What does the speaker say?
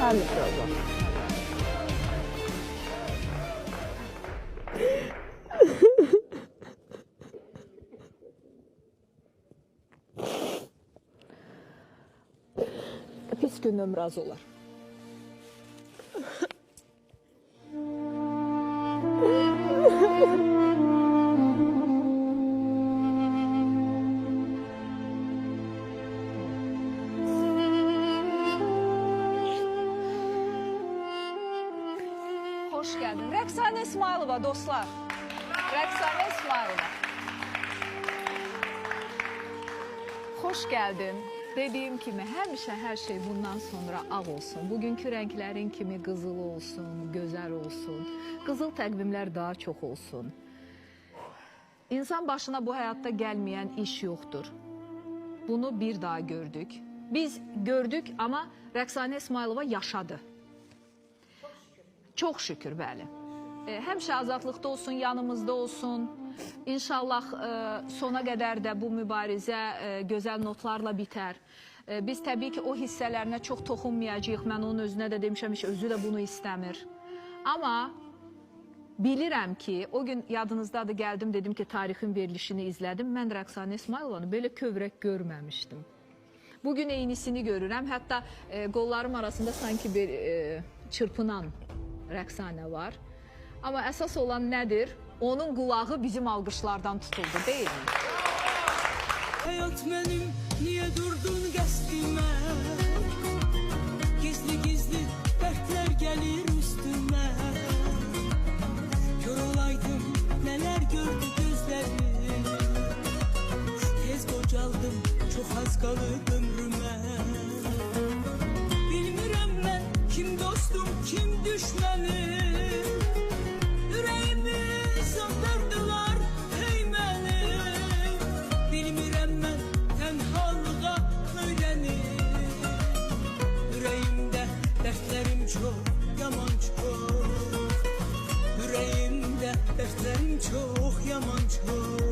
Sen mikrofon. Pis gündən razı olar. Hoş geldin. Rəqsanə İsmailova dostlar. Rəqsanə İsmailova. Hoş geldin. Dediyim kimi həmişə hər şey bundan sonra ağ olsun. Bugünkü rənglərin kimi qızıl olsun, gözəl olsun. Qızıl təqvimlər daha çox olsun. İnsan başına bu həyatda gəlməyən iş yoxdur. Bunu bir daha gördük. Biz gördük ama Rəqsanə İsmailova yaşadı. Çok şükür bəli. Həmişə azadlıqda olsun, yanımızda olsun. İnşallah sona qədər də bu mübarizə gözəl notlarla bitər. Biz təbii ki o hissələrinə çox toxunmayacağıq. Mən onun özünə də demişəm, özü də bunu istəmir. Amma bilirəm ki, o gün yadınızdadır, gəldim dedim ki tarixin verilişini izlədim. Mən Rəqsanə İsmailovanı belə kövrək görməmişdim. Bugün eynisini görürəm. Hətta qollarım arasında sanki bir çırpınan Rəqsanə var. Amma əsas olan nədir? Onun qulağı bizim alqışlardan tutuldu, değil mi? Hayat benim, niye durdun qəsdimə? Gizli gizli dertler gelir üstüme. Kör olaydım, neler gördü gözlerim. Tez qocaldım, çok az kalır ömrüme. Bilmirəm mən, kim dostum, kim düşmənim. Çok yaman çok, yüreğimde dertlerim çok yaman çok.